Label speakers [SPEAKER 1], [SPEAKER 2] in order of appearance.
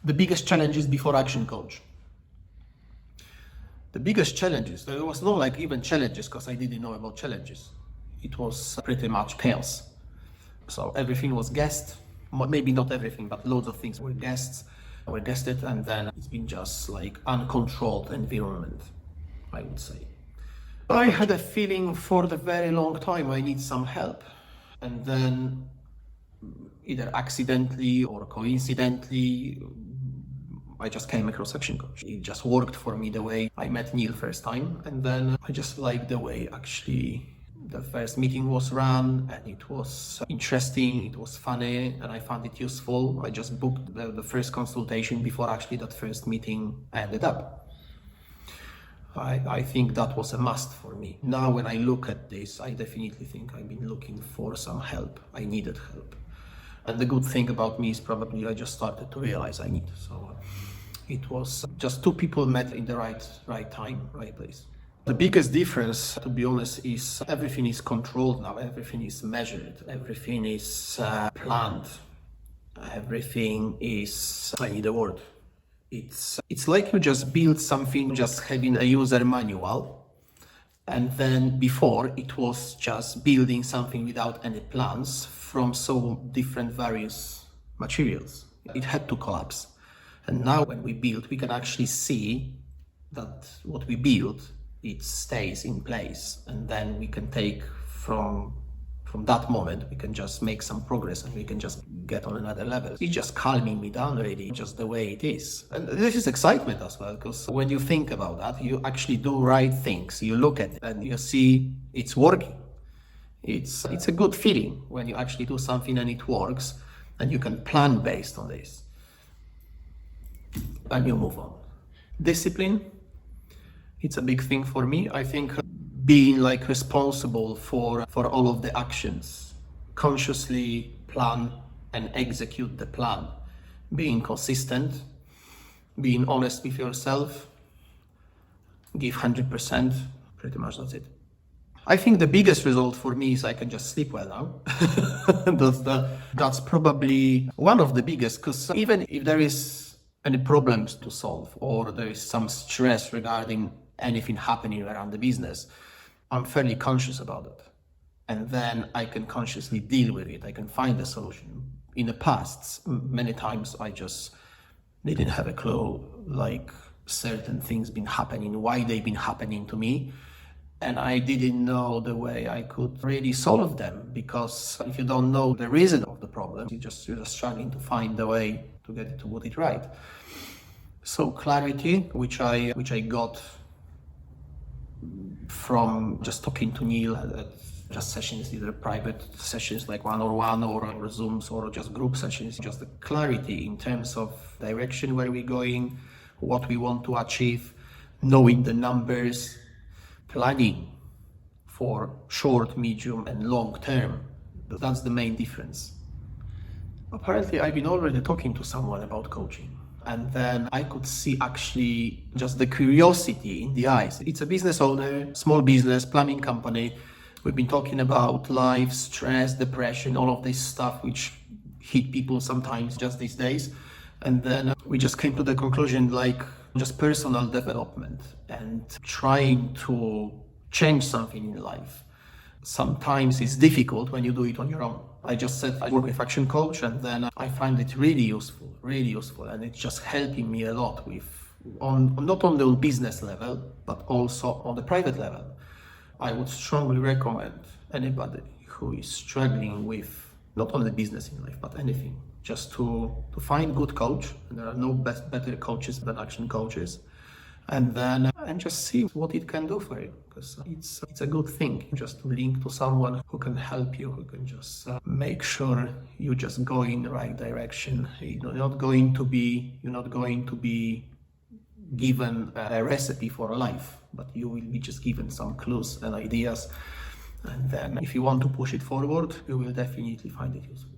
[SPEAKER 1] The biggest challenges before Action Coach. The biggest challenges, there was no even challenges because I didn't know about challenges. It was pretty much chaos. So everything was guessed, maybe not everything, but loads of things were guessed, and then it's been just uncontrolled environment, I would say. I had a feeling for the very long time I need some help, and then either accidentally or coincidentally, I just came across Action Coach. It just worked for me the way I met Neil first time, and then I just liked the way actually the first meeting was run, and it was interesting, it was funny, and I found it useful. I just booked the first consultation before actually that first meeting ended up. I think that was a must for me. Now when I look at this, I definitely think I've been looking for some help. I needed help. And the good thing about me is probably I just started to realize I need. So it was just two people met in the right time, right place. The biggest difference, to be honest, is everything is controlled now. Everything is measured. Everything is planned. Everything is, I need a word. It's like you just build something just having a user manual, and then before it was just building something without any plans from so different various materials. It had to collapse. And now when we build, we can actually see that what we build, it stays in place, and then we can take from that moment, we can just make some progress and we can just get on another level. It's just calming me down really, just the way it is. And this is excitement as well, because when you think about that, you actually do right things. You look at it and you see it's working. It's a good feeling when you actually do something and it works, and you can plan based on this. And you move on. Discipline, it's a big thing for me. I think being responsible for all of the actions, consciously plan and execute the plan, being consistent, being honest with yourself, give 100%, pretty much that's it. I think the biggest result for me is I can just sleep well now. That's probably one of the biggest, because even if there is any problems to solve or there is some stress regarding anything happening around the business, I'm fairly conscious about it. And then I can consciously deal with it. I can find a solution. In the past, many times I just didn't have a clue, certain things been happening, why they've been happening to me. And I didn't know the way I could really solve them, because if you don't know the reason of the problem, you're just struggling to find the way to get it right. So clarity, which I got from just talking to Neil at just sessions, either private sessions like one-on-one or Zooms or just group sessions, just the clarity in terms of direction, where we're going, what we want to achieve, knowing the numbers, planning for short, medium and long term. That's the main difference. Apparently I've been already talking to someone about coaching, and then I could see actually just the curiosity in the eyes. It's a business owner, small business, plumbing company. We've been talking about life, stress, depression, all of this stuff which hit people sometimes just these days. And then we just came to the conclusion, just personal development and trying to change something in life. Sometimes it's difficult when you do it on your own. I just said I work with Action Coach, and then I find it really useful, and it's just helping me a lot not only on business level, but also on the private level. I would strongly recommend anybody who is struggling with not only business in life, but anything, just to find good coach. And there are no better coaches than Action Coaches. And then just see what it can do for you, because it's a good thing just to link to someone who can help you, who can just make sure you just go in the right direction. You're not going to be given a recipe for life, but you will be just given some clues and ideas. And then if you want to push it forward, you will definitely find it useful.